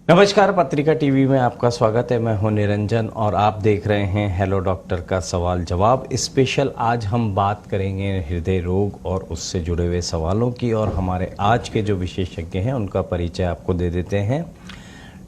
नमस्कार, पत्रिका टीवी में आपका स्वागत है। मैं हूं निरंजन और आप देख रहे हैं हेलो डॉक्टर का सवाल जवाब स्पेशल। आज हम बात करेंगे हृदय रोग और उससे जुड़े हुए सवालों की, और हमारे आज के जो विशेषज्ञ हैं उनका परिचय आपको दे देते हैं।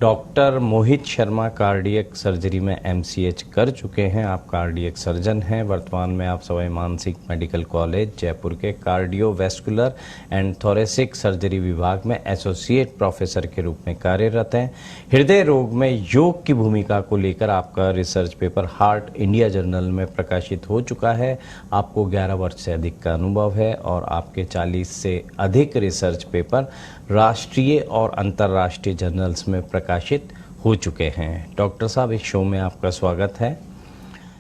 Doctor Mohit Sharma cardiac surgery में एमसीएच कर चुके हैं। आप कार्डियक सर्जन हैं। वर्तमान में आप सवाई मानसिंह मेडिकल कॉलेज जयपुर के कार्डियोवैस्कुलर एंड थोरेसिक सर्जरी विभाग में एसोसिएट प्रोफेसर के रूप में कार्यरत हैं। हृदय रोग में योग की भूमिका को लेकर आपका research paper heart India journal में प्रकाशित हो चुका है। आपको 11 वर्ष से अधिक का अनुभव है और आपके 40 से अधिक रिसर्च पेपर राष्ट्रीय और अंतर्राष्ट्रीय जर्नल्स में प्रकाशित हो चुके हैं। डॉक्टर साहब, इस शो में आपका स्वागत है।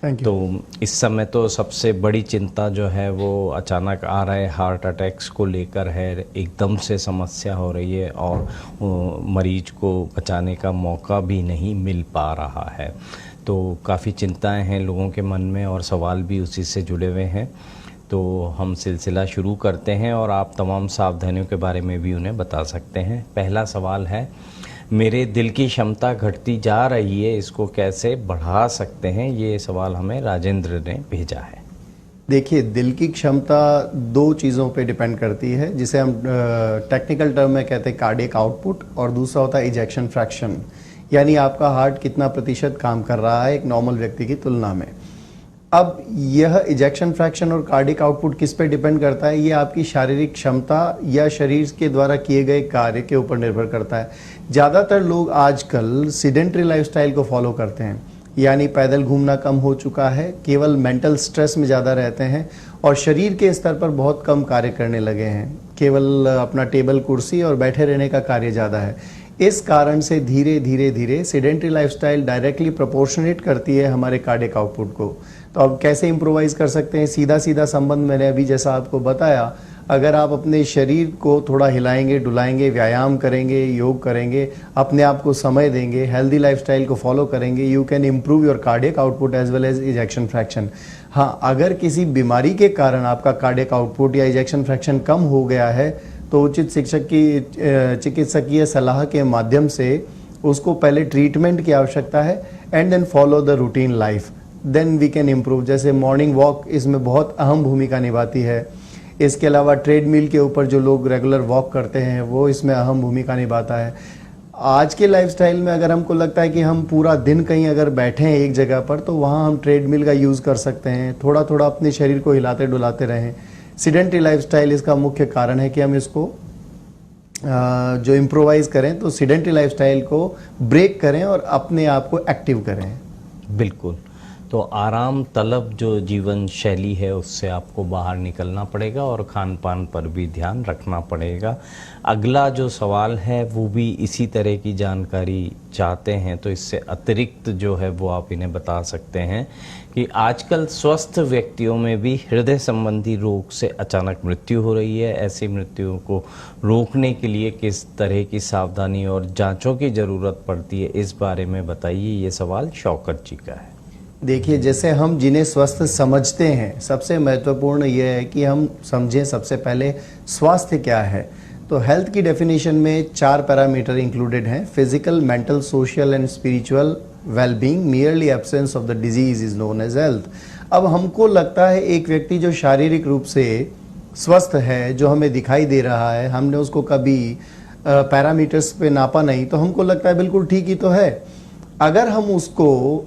Thank you. तो इस समय तो सबसे बड़ी चिंता जो है वो अचानक आ रहे हार्ट अटैक्स को लेकर है। एकदम से समस्या हो रही है और मरीज को बचाने का मौका भी नहीं मिल पा रहा है। तो काफ़ी चिंताएं हैं लोगों के मन में और सवाल भी उसी से जुड़े हुए हैं। तो हम सिलसिला शुरू करते हैं और आप तमाम सावधानियों के बारे में भी उन्हें बता सकते हैं। पहला सवाल है, मेरे दिल की क्षमता घटती जा रही है, इसको कैसे बढ़ा सकते हैं? ये सवाल हमें राजेंद्र ने भेजा है। देखिए, दिल की क्षमता दो चीज़ों पे डिपेंड करती है, जिसे हम टेक्निकल टर्म में कहते हैं कार्डियक आउटपुट, और दूसरा होता है इजेक्शन फ्रैक्शन, यानी आपका हार्ट कितना प्रतिशत काम कर रहा है एक नॉर्मल व्यक्ति की तुलना में। अब यह इजेक्शन फ्रैक्शन और कार्डियक आउटपुट किस पे डिपेंड करता है? ये आपकी शारीरिक क्षमता या शरीर के द्वारा किए गए कार्य के ऊपर निर्भर करता है। ज़्यादातर लोग आजकल सीडेंटरी लाइफस्टाइल को फॉलो करते हैं, यानी पैदल घूमना कम हो चुका है, केवल मेंटल स्ट्रेस में ज़्यादा रहते हैं और शरीर के स्तर पर बहुत कम कार्य करने लगे हैं। केवल अपना टेबल कुर्सी और बैठे रहने का कार्य ज़्यादा है। इस कारण से धीरे धीरे सीडेंटरी लाइफस्टाइल डायरेक्टली प्रोपोर्शनेट करती है हमारे कार्डियक आउटपुट को। तो अब कैसे इम्प्रोवाइज कर सकते हैं? सीधा सीधा संबंध मैंने अभी जैसा आपको बताया, अगर आप अपने शरीर को थोड़ा हिलाएंगे, डुलाएंगे, व्यायाम करेंगे, योग करेंगे, अपने आप को समय देंगे, हेल्दी लाइफस्टाइल को फॉलो करेंगे, you can improve your cardiac output as well as ejection fraction. हाँ, अगर किसी बीमारी के कारण आपका कार्डियक आउटपुट या इजेक्शन फ्रैक्शन कम हो गया है तो उचित चिकित्सकीय सलाह के माध्यम से उसको पहले ट्रीटमेंट की आवश्यकता है and then follow the routine life, then we can improve. जैसे मॉर्निंग वॉक इसमें बहुत अहम भूमिका निभाती है। इसके अलावा ट्रेडमिल के ऊपर जो लोग रेगुलर वॉक करते हैं वो इसमें अहम भूमिका निभाता है। आज के लाइफस्टाइल में अगर हमको लगता है कि हम पूरा दिन कहीं अगर बैठे हैं एक जगह पर, तो वहाँ हम ट्रेडमिल का यूज़ कर सकते हैं। थोड़ा थोड़ा अपने शरीर को हिलाते डुलाते रहें। सीडेंटरी लाइफस्टाइल इसका मुख्य कारण है कि हम इसको जो इम्प्रोवाइज करें, तो सीडेंटरी लाइफस्टाइल को ब्रेक करें और अपने आप को एक्टिव करें। बिल्कुल। तो आराम तलब जो जीवन शैली है उससे आपको बाहर निकलना पड़ेगा और खान पान पर भी ध्यान रखना पड़ेगा। अगला जो सवाल है वो भी इसी तरह की जानकारी चाहते हैं, तो इससे अतिरिक्त जो है वो आप इन्हें बता सकते हैं कि आजकल स्वस्थ व्यक्तियों में भी हृदय संबंधी रोग से अचानक मृत्यु हो रही है। ऐसी मृत्युओं को रोकने के लिए किस तरह की सावधानी और जांचों की ज़रूरत पड़ती है, इस बारे में बताइए। ये सवाल शौकत जी का है। देखिए, जैसे हम जिन्हें स्वस्थ समझते हैं, सबसे महत्वपूर्ण यह है कि हम समझें सबसे पहले स्वास्थ्य क्या है। तो हेल्थ की डेफिनेशन में 4 पैरामीटर इंक्लूडेड हैं: physical, mental, social and spiritual wellbeing. Merely absence of the disease is known as health. अब हमको लगता है एक व्यक्ति जो शारीरिक रूप से स्वस्थ है, जो हमें दिखाई दे रहा है, हमने उसको कभी पैरामीटर्स पे नापा नहीं, तो हमको लगता है बिल्कुल ठीक ही तो है। अगर हम उसको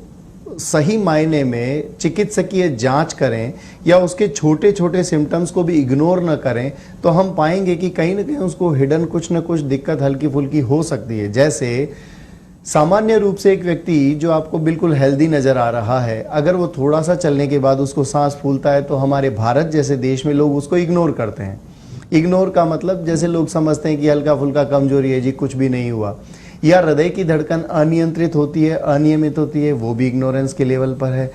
सही मायने में चिकित्सकीय जांच करें या उसके छोटे छोटे सिम्टम्स को भी इग्नोर न करें, तो हम पाएंगे कि कहीं ना कहीं उसको हिडन कुछ न कुछ दिक्कत हल्की फुल्की हो सकती है। जैसे सामान्य रूप से एक व्यक्ति जो आपको बिल्कुल हेल्दी नज़र आ रहा है, अगर वो थोड़ा सा चलने के बाद उसको सांस फूलता है, तो हमारे भारत जैसे देश में लोग उसको इग्नोर करते हैं। इग्नोर का मतलब जैसे लोग समझते हैं कि हल्का फुल्का कमजोरी है जी, कुछ भी नहीं हुआ। या हृदय की धड़कन अनियंत्रित होती है, अनियमित होती है, वो भी इग्नोरेंस के लेवल पर है।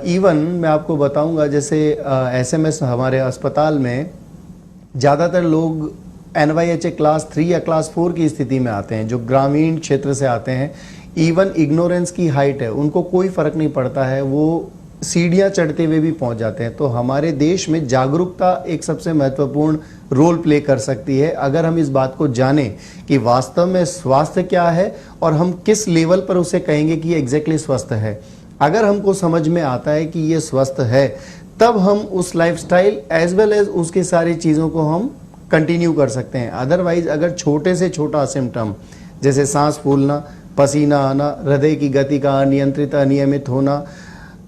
इवन मैं आपको बताऊंगा, जैसे एसएमएस हमारे अस्पताल में ज़्यादातर लोग NYHA क्लास 3 या क्लास 4 की स्थिति में आते हैं, जो ग्रामीण क्षेत्र से आते हैं। इवन इग्नोरेंस की हाइट है, उनको कोई फर्क नहीं पड़ता है, वो सीढ़ियां चढ़ते हुए भी पहुंच जाते हैं। तो हमारे देश में जागरूकता एक सबसे महत्वपूर्ण रोल प्ले कर सकती है। अगर हम इस बात को जानें कि वास्तव में स्वास्थ्य क्या है और हम किस लेवल पर उसे कहेंगे कि ये एग्जैक्टली स्वस्थ है, अगर हमको समझ में आता है कि ये स्वस्थ है, तब हम उस लाइफस्टाइल एज वेल एज उसकी सारी चीज़ों को हम कंटिन्यू कर सकते हैं। अदरवाइज अगर छोटे से छोटा सिम्टम जैसे सांस फूलना, पसीना आना, हृदय की गति का अनियंत्रित अनियमित होना,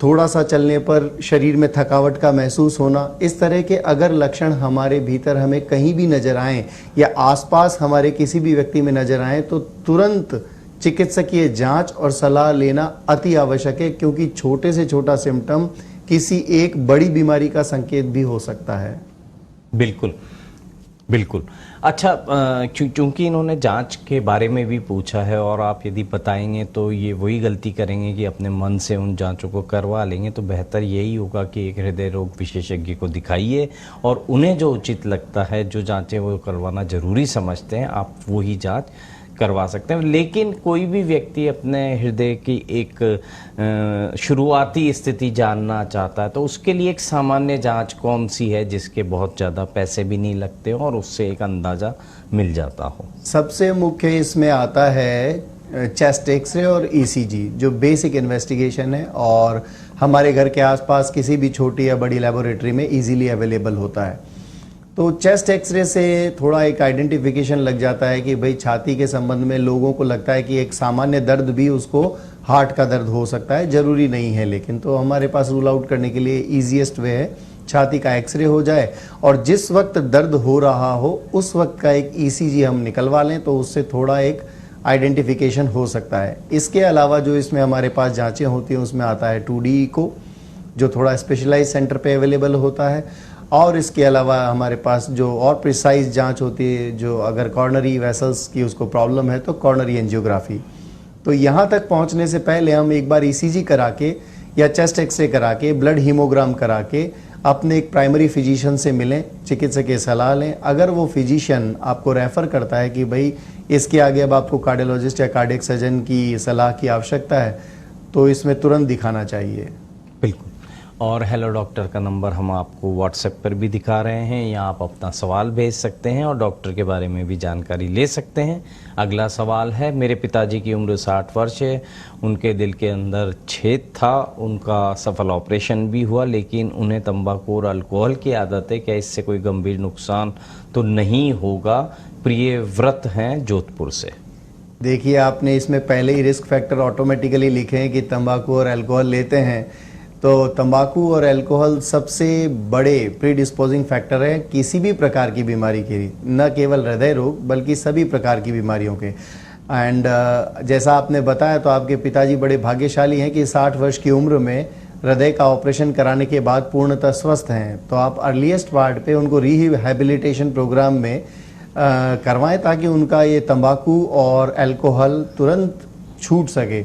थोड़ा सा चलने पर शरीर में थकावट का महसूस होना, इस तरह के अगर लक्षण हमारे भीतर हमें कहीं भी नजर आएं या आसपास हमारे किसी भी व्यक्ति में नजर आएं, तो तुरंत चिकित्सकीय जांच और सलाह लेना अति आवश्यक है, क्योंकि छोटे से छोटा सिम्टम किसी एक बड़ी बीमारी का संकेत भी हो सकता है। बिल्कुल बिल्कुल। अच्छा, चूंकि इन्होंने जांच के बारे में भी पूछा है और आप यदि बताएंगे तो ये वही गलती करेंगे कि अपने मन से उन जांचों को करवा लेंगे, तो बेहतर यही होगा कि एक हृदय रोग विशेषज्ञ को दिखाइए और उन्हें जो उचित लगता है, जो जांचें वो करवाना जरूरी समझते हैं, आप वही जांच करवा सकते हैं। लेकिन कोई भी व्यक्ति अपने हृदय की एक शुरुआती स्थिति जानना चाहता है, तो उसके लिए एक सामान्य जांच कौन सी है जिसके बहुत ज़्यादा पैसे भी नहीं लगते हो और उससे एक अंदाज़ा मिल जाता हो? सबसे मुख्य इसमें आता है चेस्ट एक्सरे और ईसीजी, जो बेसिक इन्वेस्टिगेशन है और हमारे घर के आसपास किसी भी छोटी या बड़ी लेबोरेटरी में इजीली अवेलेबल होता है। तो चेस्ट एक्सरे से थोड़ा एक आइडेंटिफिकेशन लग जाता है कि भाई छाती के संबंध में लोगों को लगता है कि एक सामान्य दर्द भी उसको हार्ट का दर्द हो सकता है, जरूरी नहीं है। लेकिन तो हमारे पास रूल आउट करने के लिए ईजीएस्ट वे है छाती का एक्सरे हो जाए और जिस वक्त दर्द हो रहा हो उस वक्त का एक ईसीजी हम निकलवा लें, तो उससे थोड़ा एक आइडेंटिफिकेशन हो सकता है। इसके अलावा जो इसमें हमारे पास जांचें होती हैं उसमें आता है 2D इको, जो थोड़ा स्पेशलाइज सेंटर पे अवेलेबल होता है। और इसके अलावा हमारे पास जो और प्रिसाइज जांच होती है, जो अगर कॉर्नरी वेसल्स की उसको प्रॉब्लम है तो कॉर्नरी एंजियोग्राफी। तो यहाँ तक पहुँचने से पहले हम एक बार ईसीजी करा के या चेस्ट एक्सरे करा के, ब्लड हीमोग्राम करा के अपने एक प्राइमरी फिजिशियन से मिलें, चिकित्सक की सलाह लें। अगर वो फिजिशियन आपको रेफ़र करता है कि भाई इसके आगे अब आपको कार्डियोलॉजिस्ट या कार्डियक सर्जन की सलाह की आवश्यकता है, तो इसमें तुरंत दिखाना चाहिए। बिल्कुल। और हेलो डॉक्टर का नंबर हम आपको व्हाट्सएप पर भी दिखा रहे हैं, या आप अपना सवाल भेज सकते हैं और डॉक्टर के बारे में भी जानकारी ले सकते हैं। अगला सवाल है, मेरे पिताजी की उम्र 60 वर्ष है, उनके दिल के अंदर छेद था, उनका सफल ऑपरेशन भी हुआ, लेकिन उन्हें तंबाकू और अल्कोहल की आदत है, क्या इससे कोई गंभीर नुकसान तो नहीं होगा? प्रिय व्रत हैं जोधपुर से। देखिए, आपने इसमें पहले ही रिस्क फैक्टर ऑटोमेटिकली लिखे हैं कि तंबाकू और अल्कोहल लेते हैं, तो तंबाकू और अल्कोहल सबसे बड़े प्रीडिस्पोजिंग फैक्टर है किसी भी प्रकार की बीमारी के लिए, न केवल हृदय रोग बल्कि सभी प्रकार की बीमारियों के। एंड जैसा आपने बताया, तो आपके पिताजी बड़े भाग्यशाली हैं कि 60 वर्ष की उम्र में हृदय का ऑपरेशन कराने के बाद पूर्णतः स्वस्थ हैं। तो आप अर्लीस्ट वार्ड पे उनको रिहैबिलिटेशन प्रोग्राम में करवाएं ताकि उनका ये तंबाकू और अल्कोहल तुरंत छूट सके।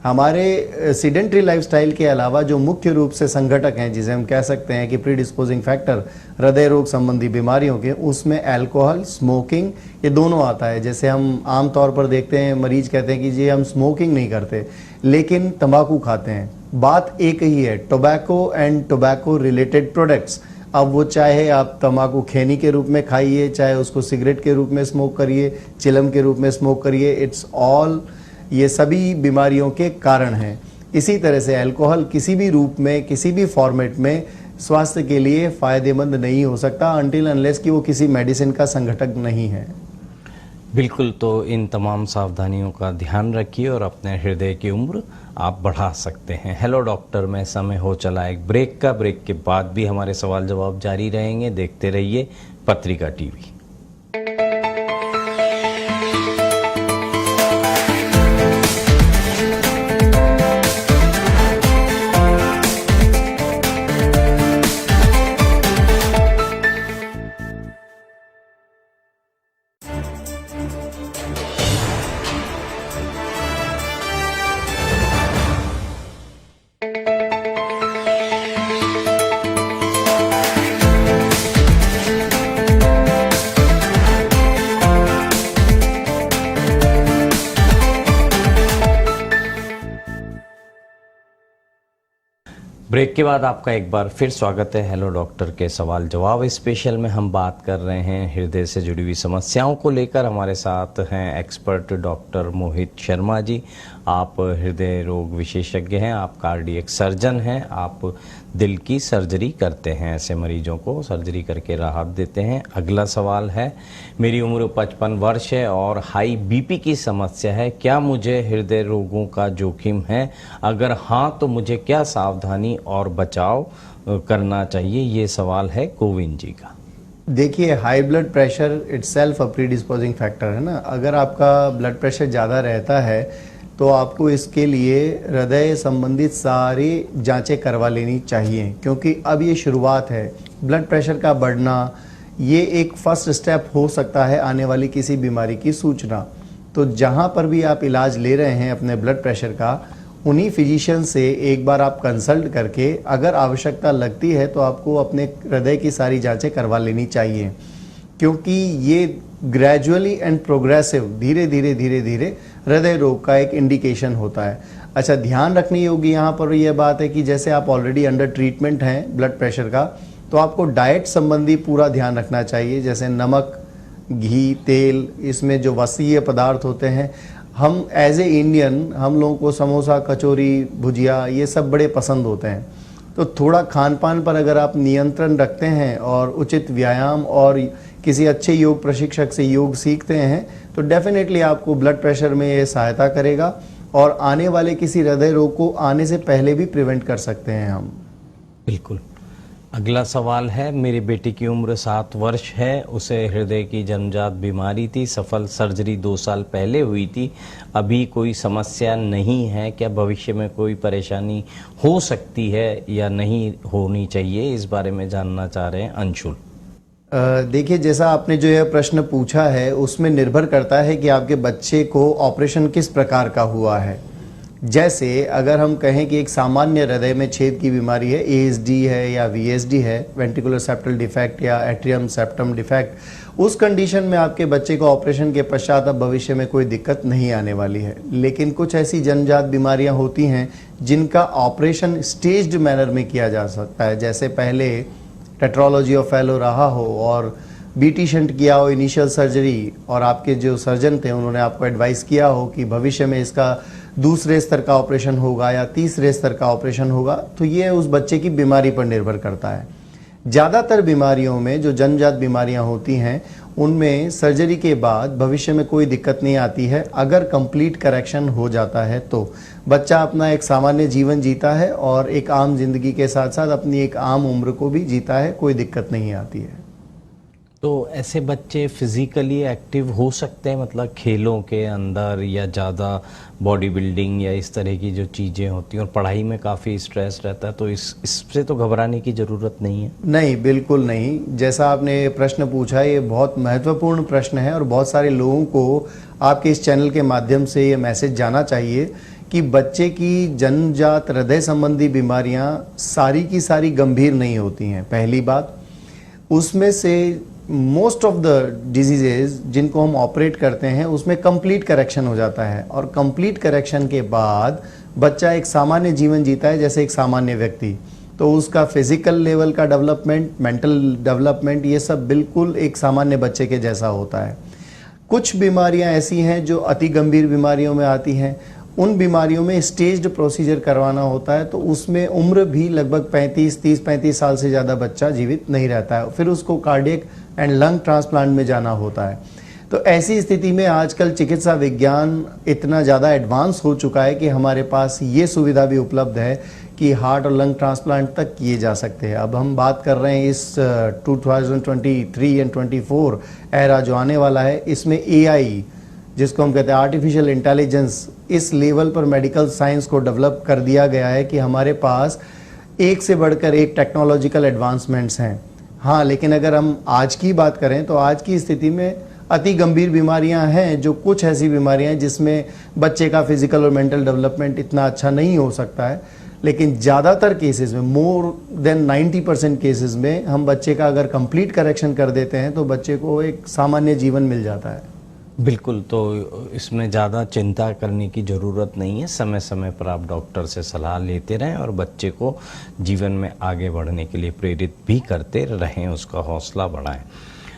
हमारे सीडेंट्री लाइफस्टाइल के अलावा जो मुख्य रूप से संघटक हैं, जिसे हम कह सकते हैं कि प्रीडिस्पोजिंग फैक्टर हृदय रोग संबंधी बीमारियों के, उसमें अल्कोहल, स्मोकिंग, ये दोनों आता है। जैसे हम आम तौर पर देखते हैं, मरीज कहते हैं कि जी हम स्मोकिंग नहीं करते लेकिन तंबाकू खाते हैं। बात एक ही है, tobacco and tobacco related products. अब वो चाहे आप तंबाकू खैनी के रूप में खाइए, चाहे उसको सिगरेट के रूप में स्मोक करिए, चिलम के रूप में स्मोक करिए, इट्स ऑल, ये सभी बीमारियों के कारण हैं। इसी तरह से अल्कोहल किसी भी रूप में, किसी भी फॉर्मेट में स्वास्थ्य के लिए फ़ायदेमंद नहीं हो सकता अनटिल अनलेस कि वो किसी मेडिसिन का संघटक नहीं है। बिल्कुल। तो इन तमाम सावधानियों का ध्यान रखिए और अपने हृदय की उम्र आप बढ़ा सकते हैं। हेलो डॉक्टर में समय हो चला एक ब्रेक का। ब्रेक के बाद भी हमारे सवाल जवाब जारी रहेंगे। देखते रहिए पत्रिका टीवी। ब्रेक के बाद आपका एक बार फिर स्वागत है हेलो डॉक्टर के सवाल जवाब स्पेशल में। हम बात कर रहे हैं हृदय से जुड़ी हुई समस्याओं को लेकर। हमारे साथ हैं एक्सपर्ट डॉक्टर मोहित शर्मा जी। आप हृदय रोग विशेषज्ञ हैं, आप कार्डियक सर्जन हैं, आप दिल की सर्जरी करते हैं, ऐसे मरीजों को सर्जरी करके राहत देते हैं। अगला सवाल है, मेरी उम्र 55 वर्ष है और हाई बीपी की समस्या है, क्या मुझे हृदय रोगों का जोखिम है? अगर हाँ तो मुझे क्या सावधानी और बचाव करना चाहिए? ये सवाल है गोविंद जी का। देखिए, high blood pressure itself a predisposing factor है ना। अगर आपका ब्लड प्रेशर ज़्यादा रहता है तो आपको इसके लिए हृदय संबंधित सारी जांचें करवा लेनी चाहिए, क्योंकि अब ये शुरुआत है। ब्लड प्रेशर का बढ़ना ये एक फर्स्ट स्टेप हो सकता है आने वाली किसी बीमारी की सूचना। तो जहाँ पर भी आप इलाज ले रहे हैं अपने ब्लड प्रेशर का, उन्हीं फिजिशियन से एक बार आप कंसल्ट करके अगर आवश्यकता लगती है तो आपको अपने हृदय की सारी जांचें करवा लेनी चाहिए, क्योंकि ये ग्रेजुअली एंड प्रोग्रेसिव धीरे धीरे हृदय रोग का एक इंडिकेशन होता है। अच्छा, ध्यान रखने योग्य यहाँ पर यह बात है कि जैसे आप ऑलरेडी अंडर ट्रीटमेंट हैं ब्लड प्रेशर का, तो आपको डाइट संबंधी पूरा ध्यान रखना चाहिए। जैसे नमक, घी, तेल, इसमें जो वसीय पदार्थ होते हैं, हम एज ए इंडियन हम लोगों को समोसा, कचौरी, भुजिया ये सब बड़े पसंद होते हैं। तो थोड़ा खान पान पर अगर आप नियंत्रण रखते हैं और उचित व्यायाम और किसी अच्छे योग प्रशिक्षक से योग सीखते हैं तो डेफिनेटली आपको ब्लड प्रेशर में ये सहायता करेगा और आने वाले किसी हृदय रोग को आने से पहले भी प्रिवेंट कर सकते हैं हम। बिल्कुल। अगला सवाल है, मेरी बेटी की उम्र 7 वर्ष है, उसे हृदय की जन्मजात बीमारी थी, सफल सर्जरी 2 साल पहले हुई थी, अभी कोई समस्या नहीं है, क्या भविष्य में कोई परेशानी हो सकती है या नहीं होनी चाहिए? इस बारे में जानना चाह रहे हैं अंशुल। देखिए, जैसा आपने जो यह प्रश्न पूछा है उसमें निर्भर करता है कि आपके बच्चे को ऑपरेशन किस प्रकार का हुआ है। जैसे अगर हम कहें कि एक सामान्य हृदय में छेद की बीमारी है, ASD है या VSD है, वेंट्रिकुलर सेप्टल डिफेक्ट या एट्रियम सेप्टम डिफेक्ट, उस कंडीशन में आपके बच्चे को ऑपरेशन के पश्चात अब भविष्य में कोई दिक्कत नहीं आने वाली है। लेकिन कुछ ऐसी जन्मजात बीमारियां होती हैं जिनका ऑपरेशन स्टेज्ड मैनर में किया जा सकता है। जैसे पहले टेट्रोलॉजी ऑफ फेलो रहा हो और BT शंट किया हो इनिशियल सर्जरी, और आपके जो सर्जन थे उन्होंने आपको एडवाइस किया हो कि भविष्य में इसका दूसरे स्तर का ऑपरेशन होगा या तीसरे स्तर का ऑपरेशन होगा, तो ये उस बच्चे की बीमारी पर निर्भर करता है। ज़्यादातर बीमारियों में जो जन्मजात बीमारियां होती हैं उनमें सर्जरी के बाद भविष्य में कोई दिक्कत नहीं आती है। अगर कंप्लीट करेक्शन हो जाता है तो बच्चा अपना एक सामान्य जीवन जीता है और एक आम जिंदगी के साथ साथ अपनी एक आम उम्र को भी जीता है, कोई दिक्कत नहीं आती है। तो ऐसे बच्चे फिजिकली एक्टिव हो सकते हैं, मतलब खेलों के अंदर, या ज़्यादा बॉडी बिल्डिंग या इस तरह की जो चीज़ें होती हैं, और पढ़ाई में काफ़ी स्ट्रेस रहता है, तो इससे तो घबराने की ज़रूरत नहीं है? नहीं, बिल्कुल नहीं। जैसा आपने प्रश्न पूछा, ये बहुत महत्वपूर्ण प्रश्न है और बहुत सारे लोगों को आपके इस चैनल के माध्यम से ये मैसेज जाना चाहिए कि बच्चे की जन्मजात हृदय संबंधी बीमारियां सारी की सारी गंभीर नहीं होती हैं। पहली बात, उसमें से मोस्ट ऑफ द डिजीजेज जिनको हम ऑपरेट करते हैं उसमें कंप्लीट करेक्शन हो जाता है, और कंप्लीट करेक्शन के बाद बच्चा एक सामान्य जीवन जीता है जैसे एक सामान्य व्यक्ति। तो उसका फिजिकल लेवल का डेवलपमेंट, मेंटल डेवलपमेंट, ये सब बिल्कुल एक सामान्य बच्चे के जैसा होता है। कुछ बीमारियां ऐसी हैं जो अति गंभीर बीमारियों में आती हैं, उन बीमारियों में स्टेज्ड प्रोसीजर करवाना होता है, तो उसमें उम्र भी लगभग 30-35 साल से ज़्यादा बच्चा जीवित नहीं रहता है, फिर उसको कार्डियक एंड लंग ट्रांसप्लांट में जाना होता है। तो ऐसी स्थिति में आजकल चिकित्सा विज्ञान इतना ज़्यादा एडवांस हो चुका है कि हमारे पास ये सुविधा भी उपलब्ध है कि हार्ट और लंग ट्रांसप्लांट तक किए जा सकते हैं। अब हम बात कर रहे हैं इस 2023 एंड 24 एरा जो आने वाला है, इसमें AI, जिसको हम कहते हैं आर्टिफिशियल इंटेलिजेंस, इस लेवल पर मेडिकल साइंस को डेवलप कर दिया गया है कि हमारे पास एक से बढ़कर एक टेक्नोलॉजिकल एडवांसमेंट्स हैं। हाँ, लेकिन अगर हम आज की बात करें तो आज की स्थिति में अति गंभीर बीमारियां हैं, जो कुछ ऐसी बीमारियां हैं जिसमें बच्चे का फिजिकल और मेंटल डेवलपमेंट इतना अच्छा नहीं हो सकता है। लेकिन ज़्यादातर केसेस में, मोर देन 90% केसेस में, हम बच्चे का अगर कंप्लीट करेक्शन कर देते हैं तो बच्चे को एक सामान्य जीवन मिल जाता है। बिल्कुल, तो इसमें ज़्यादा चिंता करने की ज़रूरत नहीं है। समय समय पर आप डॉक्टर से सलाह लेते रहें और बच्चे को जीवन में आगे बढ़ने के लिए प्रेरित भी करते रहें, उसका हौसला बढ़ाएं।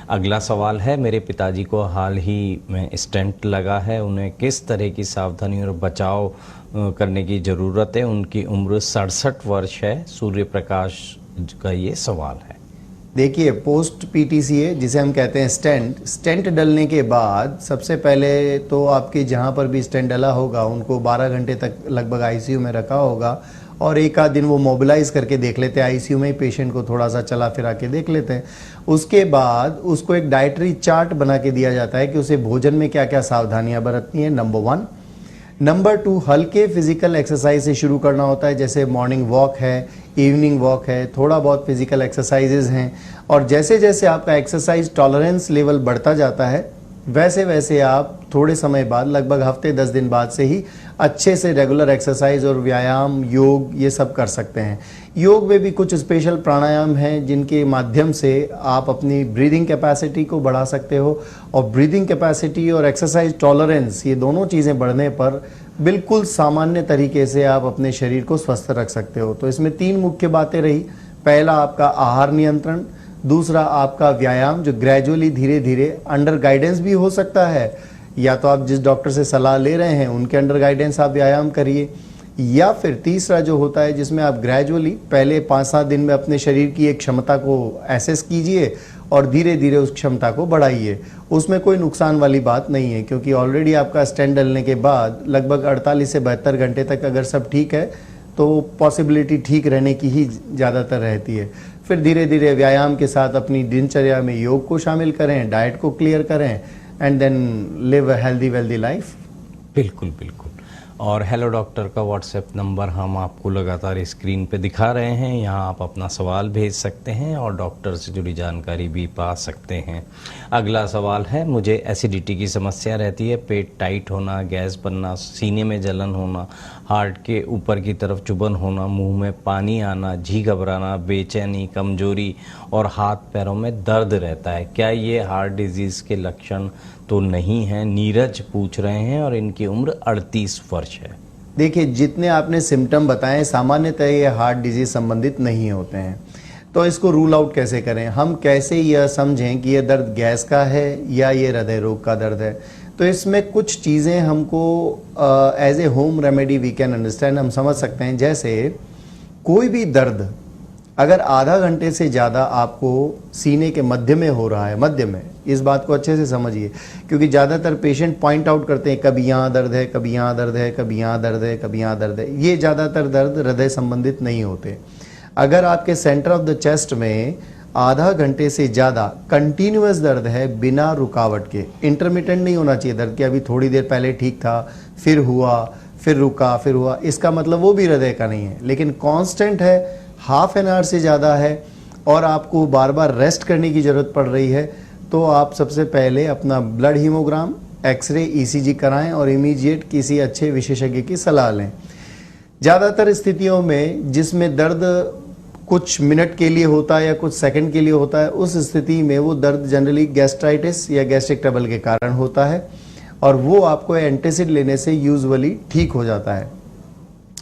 अगला सवाल है, मेरे पिताजी को हाल ही में स्टेंट लगा है, उन्हें किस तरह की सावधानी और बचाव करने की ज़रूरत है? उनकी उम्र 67 वर्ष है। सूर्य प्रकाश का ये सवाल है। देखिए, पोस्ट पीटीसीए जिसे हम कहते हैं स्टेंट डलने के बाद सबसे पहले तो आपके जहाँ पर भी स्टेंट डला होगा उनको 12 घंटे तक लगभग आईसीयू में रखा होगा और एक आध दिन वो मोबिलाइज करके देख लेते हैं, आईसीयू में ही पेशेंट को थोड़ा सा चला फिरा के देख लेते हैं। उसके बाद उसको एक डाइटरी चार्ट बना के दिया जाता है कि उसे भोजन में क्या क्या सावधानियां बरतनी है, नंबर 1। नंबर 2, हल्के फिजिकल एक्सरसाइज से शुरू करना होता है, जैसे मॉर्निंग वॉक है, इवनिंग वॉक है, थोड़ा बहुत फिजिकल एक्सरसाइजेज हैं। और जैसे जैसे आपका एक्सरसाइज टॉलरेंस लेवल बढ़ता जाता है वैसे वैसे आप थोड़े समय बाद, लगभग हफ्ते 10 दिन बाद से ही अच्छे से रेगुलर एक्सरसाइज और व्यायाम, योग ये सब कर सकते हैं। योग में भी कुछ स्पेशल प्राणायाम हैं जिनके माध्यम से आप अपनी ब्रीदिंग कैपेसिटी को बढ़ा सकते हो और ब्रीदिंग कैपेसिटी और एक्सरसाइज टॉलरेंस ये दोनों चीज़ें बढ़ने पर बिल्कुल सामान्य तरीके से आप अपने शरीर को स्वस्थ रख सकते हो। तो इसमें 3 मुख्य बातें रही। पहला आपका आहार नियंत्रण, दूसरा आपका व्यायाम जो ग्रेजुअली धीरे धीरे अंडर गाइडेंस भी हो सकता है, या तो आप जिस डॉक्टर से सलाह ले रहे हैं उनके अंडर गाइडेंस आप व्यायाम करिए, या फिर तीसरा जो होता है जिसमें आप ग्रेजुअली पहले 5-7 दिन में अपने शरीर की एक क्षमता को एसेस कीजिए और धीरे धीरे उस क्षमता को बढ़ाइए। उसमें कोई नुकसान वाली बात नहीं है क्योंकि ऑलरेडी आपका स्टेंट डलने के बाद लगभग 48 से 72 घंटे तक अगर सब ठीक है तो पॉसिबिलिटी ठीक रहने की ही ज़्यादातर रहती है। फिर धीरे धीरे व्यायाम के साथ अपनी दिनचर्या में योग को शामिल करें, डाइट को क्लियर करें and then live a healthy wealthy life. बिल्कुल बिल्कुल। और हेलो डॉक्टर का व्हाट्सएप नंबर हम आपको लगातार स्क्रीन पे दिखा रहे हैं, यहाँ आप अपना सवाल भेज सकते हैं और डॉक्टर से जुड़ी जानकारी भी पा सकते हैं। अगला सवाल है, मुझे एसिडिटी की समस्या रहती है, पेट टाइट होना, गैस बनना, सीने में जलन होना, हार्ट के ऊपर की तरफ चुभन होना, मुंह में पानी आना, जी घबराना, बेचैनी, कमजोरी और हाथ पैरों में दर्द रहता है। क्या ये हार्ट डिजीज़ के लक्षण तो नहीं है? नीरज पूछ रहे हैं और इनकी उम्र 38 वर्ष है। देखिए, जितने आपने सिम्टम बताएं सामान्यतः ये हार्ट डिजीज संबंधित नहीं होते हैं, तो इसको रूल आउट कैसे करें? हम कैसे यह समझें कि यह दर्द गैस का है या ये हृदय रोग का दर्द है? तो इसमें कुछ चीज़ें हमको as a home remedy we can understand, हम समझ सकते हैं। जैसे कोई भी दर्द अगर आधा घंटे से ज़्यादा आपको सीने के मध्य में हो रहा है, मध्य में, इस बात को अच्छे से समझिए क्योंकि ज़्यादातर पेशेंट पॉइंट आउट करते हैं कभी यहाँ दर्द है, कभी यहाँ दर्द है, कभी यहाँ दर्द है, कभी यहाँ दर्द है। ये ज़्यादातर दर्द हृदय संबंधित नहीं होते। अगर आपके सेंटर ऑफ द चेस्ट में आधा घंटे से ज़्यादा कंटिन्यूअस दर्द है बिना रुकावट के, इंटरमिटेंट नहीं होना चाहिए दर्द कि अभी थोड़ी देर पहले ठीक था, फिर हुआ, फिर रुका, फिर हुआ, इसका मतलब वो भी हृदय का नहीं है। लेकिन कांस्टेंट है, हाफ एन आवर से ज़्यादा है और आपको बार बार रेस्ट करने की ज़रूरत पड़ रही है, तो आप सबसे पहले अपना ब्लड हीमोग्राम, एक्सरे, ईसीजी कराएं और इमीडिएट किसी अच्छे विशेषज्ञ की सलाह लें। ज़्यादातर स्थितियों में जिसमें दर्द कुछ मिनट के लिए होता है या कुछ सेकंड के लिए होता है, उस स्थिति में वो दर्द जनरली गैस्ट्राइटिस या गैस्ट्रिक ट्रबल के कारण होता है और वो आपको एंटासिड लेने से यूजुअली ठीक हो जाता है।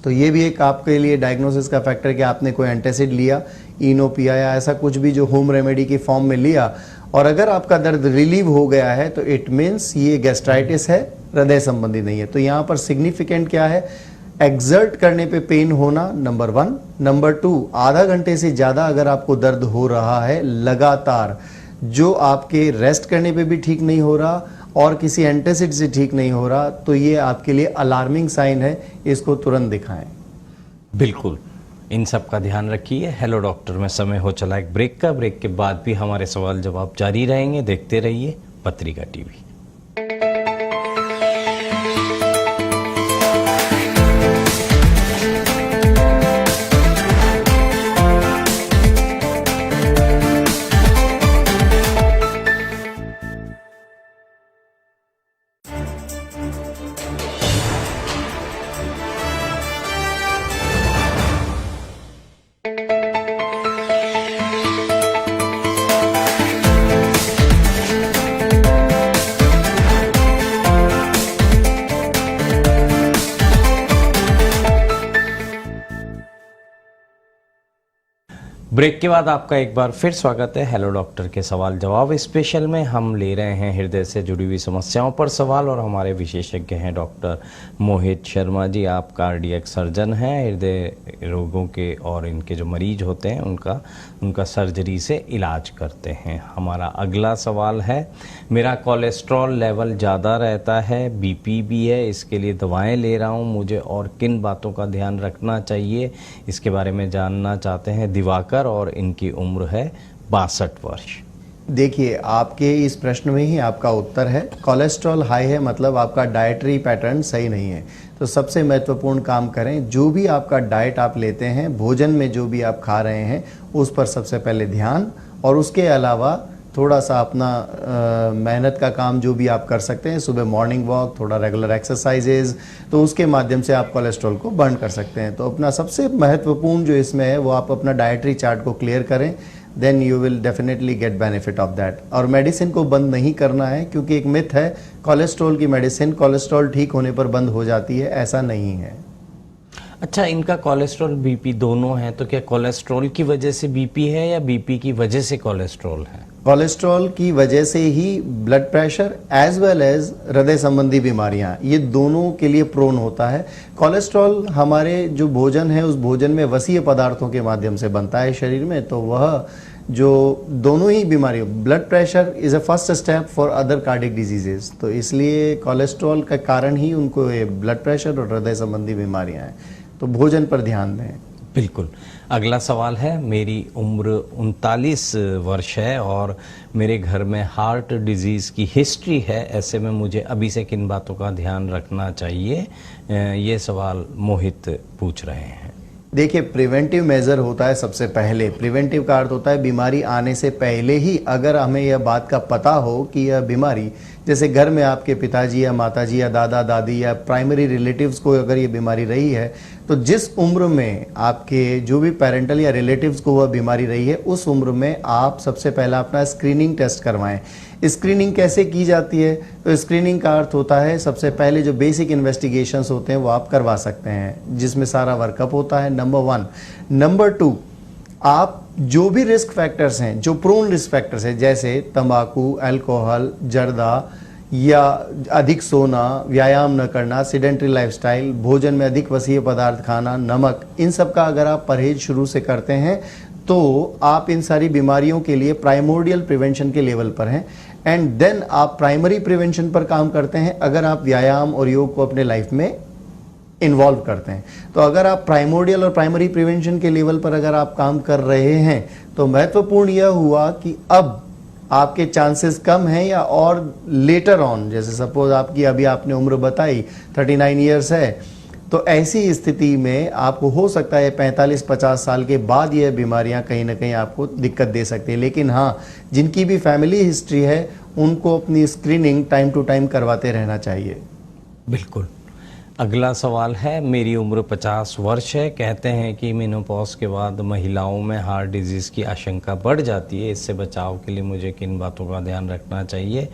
तो ये भी एक आपके लिए डायग्नोसिस का फैक्टर कि आपने कोई एंटासिड लिया, इनो पिया या ऐसा कुछ भी जो होम रेमेडी की फॉर्म में लिया, और अगर आपका दर्द रिलीव हो गया है तो इट मीन्स ये गैस्ट्राइटिस है, हृदय संबंधी नहीं है। तो यहाँ पर सिग्निफिकेंट क्या है? एक्सर्ट करने पे पेन होना, नंबर 1। नंबर 2, आधा घंटे से ज़्यादा अगर आपको दर्द हो रहा है लगातार, जो आपके रेस्ट करने पे भी ठीक नहीं हो रहा और किसी एंटासिड से ठीक नहीं हो रहा, तो ये आपके लिए अलार्मिंग साइन है, इसको तुरंत दिखाएं। बिल्कुल, इन सब का ध्यान रखिए। हेलो डॉक्टर में समय हो चला एक ब्रेक का। ब्रेक के बाद भी हमारे सवाल जवाब जारी रहेंगे। देखते रहिए पत्रिका टीवी। ब्रेक के बाद आपका एक बार फिर स्वागत है हेलो डॉक्टर के सवाल जवाब स्पेशल में। हम ले रहे हैं हृदय से जुड़ी हुई समस्याओं पर सवाल और हमारे विशेषज्ञ हैं डॉक्टर मोहित शर्मा जी। आप कार्डियक सर्जन हैं, हृदय रोगों के और इनके जो मरीज होते हैं उनका सर्जरी से इलाज करते हैं। हमारा अगला सवाल है, मेरा कोलेस्ट्रॉल लेवल ज़्यादा रहता है, बीपी भी है, इसके लिए दवाएं ले रहा हूं, मुझे और किन बातों का ध्यान रखना चाहिए, इसके बारे में जानना चाहते हैं दिवाकर, और इनकी उम्र है 62 वर्ष। देखिए, आपके इस प्रश्न में ही आपका उत्तर है। कोलेस्ट्रॉल हाई है मतलब आपका डाइटरी पैटर्न सही नहीं है। तो सबसे महत्वपूर्ण काम करें, जो भी आपका डाइट आप लेते हैं, भोजन में जो भी आप खा रहे हैं उस पर सबसे पहले ध्यान, और उसके अलावा थोड़ा सा अपना मेहनत का काम जो भी आप कर सकते हैं, सुबह मॉर्निंग वॉक, थोड़ा रेगुलर एक्सरसाइजेज, तो उसके माध्यम से आप कोलेस्ट्रॉल को बर्न कर सकते हैं। तो अपना सबसे महत्वपूर्ण जो इसमें है वो आप अपना डाइटरी चार्ट को क्लियर करें, then you will definitely get benefit of that. और मेडिसिन को बंद नहीं करना है, क्योंकि एक मिथ है कोलेस्ट्रॉल की मेडिसिन कोलेस्ट्रॉल ठीक होने पर बंद हो जाती है, ऐसा नहीं है। अच्छा, इनका कोलेस्ट्रॉल बीपी दोनों है, तो क्या कोलेस्ट्रॉल की वजह से बीपी है या बीपी की वजह से कोलेस्ट्रॉल है? कोलेस्ट्रॉल की वजह से ही blood pressure as well as हृदय संबंधी बीमारियां, ये दोनों के लिए प्रोन होता है। कोलेस्ट्रॉल हमारे जो भोजन है उस भोजन में वसीय पदार्थों के माध्यम से बनता है शरीर में, तो वह जो दोनों ही बीमारियों, blood pressure is a first step for other cardiac diseases, तो इसलिए कोलेस्ट्रॉल का कारण ही उनको ये ब्लड प्रेशर और हृदय संबंधी बीमारियां हैं। तो भोजन पर ध्यान दें। बिल्कुल। अगला सवाल है, मेरी उम्र 39 वर्ष है और मेरे घर में हार्ट डिजीज़ की हिस्ट्री है, ऐसे में मुझे अभी से किन बातों का ध्यान रखना चाहिए? ये सवाल मोहित पूछ रहे हैं। देखिए, प्रिवेंटिव मेजर होता है सबसे पहले। प्रिवेंटिव का अर्थ होता है बीमारी आने से पहले ही अगर हमें यह बात का पता हो कि यह बीमारी, जैसे घर में आपके पिताजी या माताजी या दादा दादी या प्राइमरी रिलेटिव्स को अगर ये बीमारी रही है, तो जिस उम्र में आपके जो भी पेरेंटल या रिलेटिव्स को वह बीमारी रही है उस उम्र में आप सबसे पहला अपना स्क्रीनिंग टेस्ट करवाएं। स्क्रीनिंग कैसे की जाती है? तो स्क्रीनिंग का अर्थ होता है सबसे पहले जो बेसिक इन्वेस्टिगेशंस होते हैं वो आप करवा सकते हैं, जिसमें सारा वर्कअप होता है, नंबर 1। नंबर 2, आप जो भी रिस्क फैक्टर्स हैं, जो प्रोन रिस्क फैक्टर्स हैं, जैसे तंबाकू, अल्कोहल, जर्दा या अधिक सोना, व्यायाम न करना, सीडेंटरी लाइफस्टाइल, भोजन में अधिक वसीय पदार्थ खाना, नमक, इन सब का अगर आप परहेज शुरू से करते हैं तो आप इन सारी बीमारियों के लिए प्राइमोर्डियल प्रिवेंशन के लेवल पर हैं। एंड देन आप प्राइमरी प्रिवेंशन पर काम करते हैं अगर आप व्यायाम और योग को अपने लाइफ में इन्वॉल्व करते हैं। तो अगर आप प्राइमोर्डियल और प्राइमरी प्रिवेंशन के लेवल पर अगर आप काम कर रहे हैं तो महत्वपूर्ण यह हुआ कि अब आपके चांसेस कम हैं या और लेटर ऑन, जैसे सपोज आपकी अभी आपने उम्र बताई 39 ईयर्स है, तो ऐसी स्थिति में आपको हो सकता है 45-50 साल के बाद यह बीमारियां कहीं ना कहीं आपको दिक्कत दे सकती है। लेकिन हाँ, जिनकी भी फैमिली हिस्ट्री है उनको अपनी स्क्रीनिंग टाइम टू टाइम करवाते रहना चाहिए। बिल्कुल। अगला सवाल है, मेरी उम्र 50 वर्ष है, कहते हैं कि मेनोपॉज के बाद महिलाओं में हार्ट डिजीज़ की आशंका बढ़ जाती है, इससे बचाव के लिए मुझे किन बातों का ध्यान रखना चाहिए?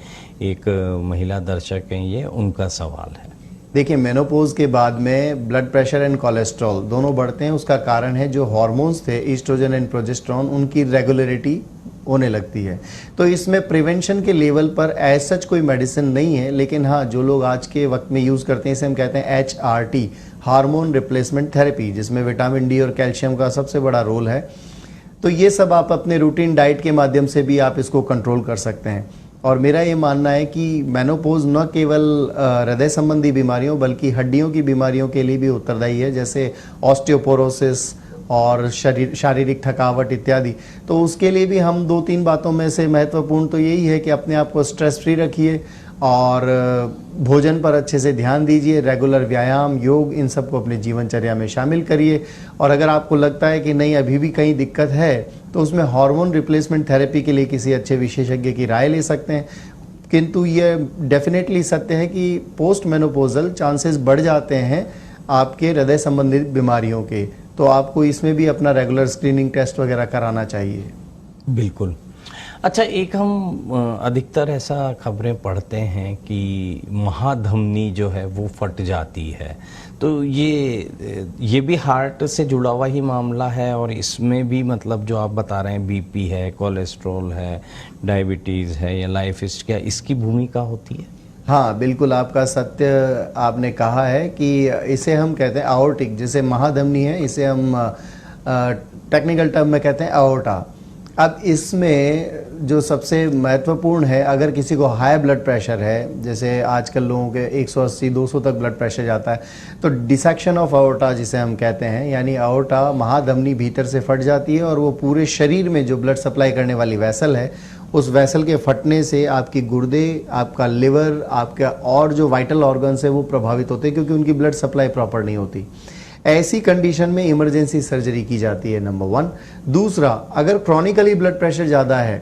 एक महिला दर्शक हैं ये, उनका सवाल है। देखिए, मेनोपॉज के बाद में ब्लड प्रेशर एंड कोलेस्ट्रॉल दोनों बढ़ते हैं। उसका कारण है जो हार्मोन्स थे ईस्ट्रोजन एंड प्रोजेस्टेरोन, उनकी रेगुलरिटी होने लगती है। तो इसमें प्रिवेंशन के लेवल पर एज सच कोई मेडिसिन नहीं है, लेकिन हाँ, जो लोग आज के वक्त में यूज़ करते हैं इसे हम कहते हैं HRT, हार्मोन रिप्लेसमेंट थेरेपी, जिसमें विटामिन डी और कैल्शियम का सबसे बड़ा रोल है। तो ये सब आप अपने रूटीन डाइट के माध्यम से भी आप इसको कंट्रोल कर सकते हैं। और मेरा ये मानना है कि मेनोपॉज न केवल हृदय संबंधी बीमारियों बल्कि हड्डियों की बीमारियों के लिए भी उत्तरदायी है, जैसे ऑस्टियोपोरोसिस और शारीरिक थकावट इत्यादि। तो उसके लिए भी हम 2-3 बातों में से महत्वपूर्ण तो यही है कि अपने आप को स्ट्रेस फ्री रखिए और भोजन पर अच्छे से ध्यान दीजिए, रेगुलर व्यायाम, योग, इन सब को अपने जीवनचर्या में शामिल करिए। और अगर आपको लगता है कि नहीं अभी भी कहीं दिक्कत है तो उसमें हार्मोन रिप्लेसमेंट थेरेपी के लिए किसी अच्छे विशेषज्ञ की राय ले सकते हैं। किंतु ये डेफिनेटली सत्य है कि पोस्ट मेनोपॉजल चांसेस बढ़ जाते हैं आपके हृदय संबंधित बीमारियों के, तो आपको इसमें भी अपना रेगुलर स्क्रीनिंग टेस्ट वगैरह कराना चाहिए। बिल्कुल। अच्छा, एक हम अधिकतर ऐसा खबरें पढ़ते हैं कि महाधमनी जो है वो फट जाती है, तो ये भी हार्ट से जुड़ा हुआ ही मामला है, और इसमें भी मतलब जो आप बता रहे हैं बीपी है, कोलेस्ट्रॉल है, डायबिटीज़ है या लाइफ हिस्ट्री, क्या इसकी भूमिका होती है? हाँ, बिल्कुल आपका सत्य आपने कहा है कि इसे हम कहते हैं आओर्टिक, जैसे महाधमनी है इसे हम टेक्निकल टर्म में कहते हैं आओर्टा। अब इसमें जो सबसे महत्वपूर्ण है, अगर किसी को हाई ब्लड प्रेशर है, जैसे आजकल लोगों के 180-200 तक ब्लड प्रेशर जाता है, तो डिसेक्शन ऑफ आओर्टा जिसे हम कहते हैं, यानी आओर्टा महाधमनी भीतर से फट जाती है और वो पूरे शरीर में जो ब्लड सप्लाई करने वाली वेसल है, उस वेसल के फटने से आपकी गुर्दे, आपका लिवर, आपका और जो वाइटल ऑर्गन्स है वो प्रभावित होते हैं, क्योंकि उनकी ब्लड सप्लाई प्रॉपर नहीं होती। ऐसी कंडीशन में इमरजेंसी सर्जरी की जाती है, नंबर 1। दूसरा, अगर क्रॉनिकली ब्लड प्रेशर ज़्यादा है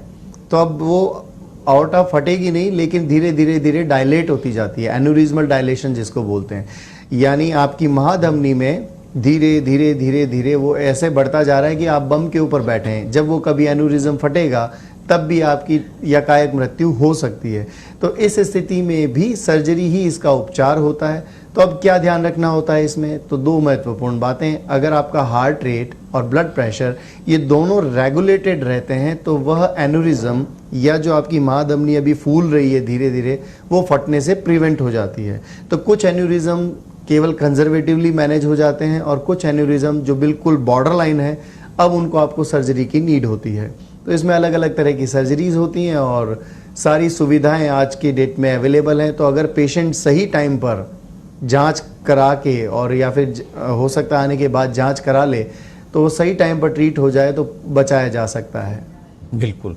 तो अब वो आउर्टा फटेगी नहीं, लेकिन धीरे धीरे धीरे डायलेट होती जाती है, एन्यूरिज्मल डायलेशन जिसको बोलते हैं, यानी आपकी महाधमनी में धीरे धीरे धीरे धीरे वो ऐसे बढ़ता जा रहा है कि आप बम के ऊपर बैठे हैं। जब वो कभी एन्यूरिज्म फटेगा तब भी आपकी यकायक मृत्यु हो सकती है। तो इस स्थिति में भी सर्जरी ही इसका उपचार होता है। तो अब क्या ध्यान रखना होता है इसमें? तो 2 महत्वपूर्ण बातें, अगर आपका हार्ट रेट और ब्लड प्रेशर ये दोनों रेगुलेटेड रहते हैं तो वह एन्यूरिज्म या जो आपकी महाधमनी अभी फूल रही है धीरे धीरे, वो फटने से प्रिवेंट हो जाती है। तो कुछ एन्यूरिज्म केवल कंजर्वेटिवली मैनेज हो जाते हैं और कुछ एन्यूरिज्म जो बिल्कुल बॉर्डर लाइन है, अब उनको आपको सर्जरी की नीड होती है। तो इसमें अलग अलग तरह की सर्जरीज होती हैं और सारी सुविधाएं आज के डेट में अवेलेबल हैं। तो अगर पेशेंट सही टाइम पर जांच करा के, और या फिर हो सकता है आने के बाद जांच करा ले, तो वो सही टाइम पर ट्रीट हो जाए तो बचाया जा सकता है। बिल्कुल।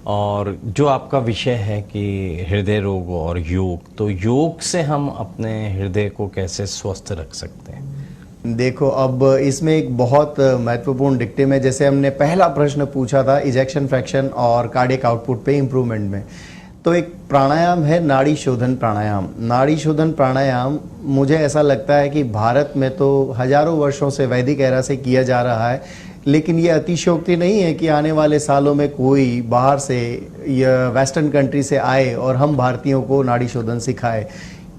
और जो आपका विषय है कि हृदय रोग और योग, तो योग से हम अपने हृदय को कैसे स्वस्थ रख सकते हैं? देखो, अब इसमें एक बहुत महत्वपूर्ण डिक्टेम है। जैसे हमने पहला प्रश्न पूछा था इजेक्शन फ्रैक्शन और कार्डियक आउटपुट पे इम्प्रूवमेंट में, तो एक प्राणायाम है नाड़ी शोधन प्राणायाम। नाड़ी शोधन प्राणायाम मुझे ऐसा लगता है कि भारत में तो हजारों वर्षों से वैदिक एरा से किया जा रहा है, लेकिन ये अतिशयोक्ति नहीं है कि आने वाले सालों में कोई बाहर से या वेस्टर्न कंट्री से आए और हम भारतीयों को नाड़ी शोधन सिखाए।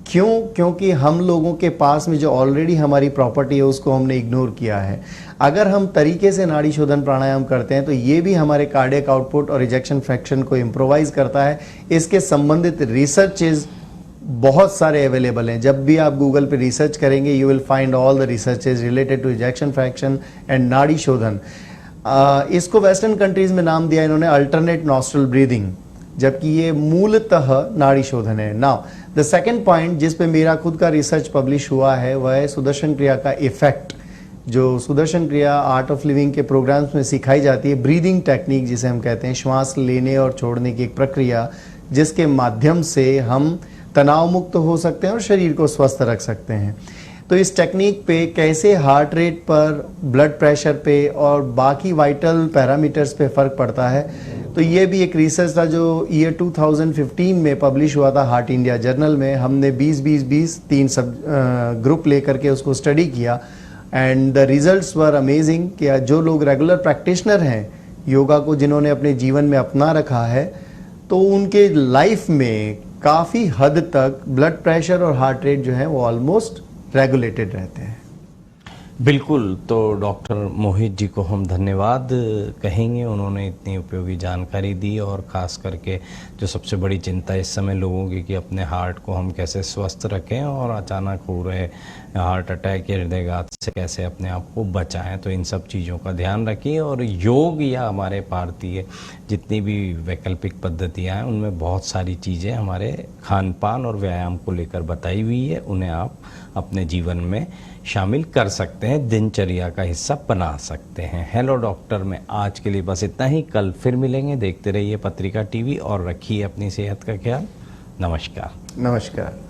क्यों? क्योंकि हम लोगों के पास में जो ऑलरेडी हमारी प्रॉपर्टी है उसको हमने इग्नोर किया है। अगर हम तरीके से नाड़ी शोधन प्राणायाम करते हैं तो ये भी हमारे कार्डियक आउटपुट और इजेक्शन फ्रैक्शन को इम्प्रोवाइज करता है। इसके संबंधित रिसर्चेज बहुत सारे अवेलेबल हैं। जब भी आप गूगल पे रिसर्च करेंगे you will find all the researches related to ejection fraction and nadi shodhana. इसको वेस्टर्न कंट्रीज में नाम दिया इन्होंने अल्टरनेट नॉस्ट्रल ब्रीदिंग, जबकि ये मूलतः नाड़ी शोधन है। नाउ द सेकंड पॉइंट जिस पे मेरा खुद का रिसर्च पब्लिश हुआ है वह है सुदर्शन क्रिया का इफेक्ट। जो सुदर्शन क्रिया आर्ट ऑफ लिविंग के प्रोग्राम्स में सिखाई जाती है, ब्रीदिंग टेक्निक जिसे हम कहते हैं, श्वास लेने और छोड़ने की एक प्रक्रिया जिसके माध्यम से हम तनाव मुक्त हो सकते हैं और शरीर को स्वस्थ रख सकते हैं। तो इस टेक्निक पे कैसे हार्ट रेट पर, ब्लड प्रेशर पे और बाकी वाइटल पैरामीटर्स पे फ़र्क पड़ता है, तो ये भी एक रिसर्च था जो ईयर 2015 में पब्लिश हुआ था हार्ट इंडिया जर्नल में। हमने 20-20-20 3 सब ग्रुप लेकर के उसको स्टडी किया and the results were amazing. कि जो लोग रेगुलर प्रैक्टिशनर हैं योगा को, जिन्होंने अपने जीवन में अपना रखा है, तो उनके लाइफ में काफ़ी हद तक ब्लड प्रेशर और हार्ट रेट जो है वो ऑलमोस्ट रेगुलेटेड रहते हैं। बिल्कुल। तो डॉक्टर मोहित जी को हम धन्यवाद कहेंगे, उन्होंने इतनी उपयोगी जानकारी दी, और ख़ास करके जो सबसे बड़ी चिंता इस समय लोगों की कि अपने हार्ट को हम कैसे स्वस्थ रखें और अचानक हो रहे हार्ट अटैक या हृदयघात से कैसे अपने आप को बचाएं। तो इन सब चीज़ों का ध्यान रखिए। और योग या हमारे भारतीय जितनी भी वैकल्पिक पद्धतियाँ हैं उनमें बहुत सारी चीज़ें हमारे खान पान और व्यायाम को लेकर बताई हुई है, उन्हें आप अपने जीवन में शामिल कर सकते हैं, दिनचर्या का हिस्सा बना सकते हैं। हेलो डॉक्टर में आज के लिए बस इतना ही। कल फिर मिलेंगे। देखते रहिए पत्रिका टीवी और रखिए अपनी सेहत का ख्याल। नमस्कार। नमस्कार।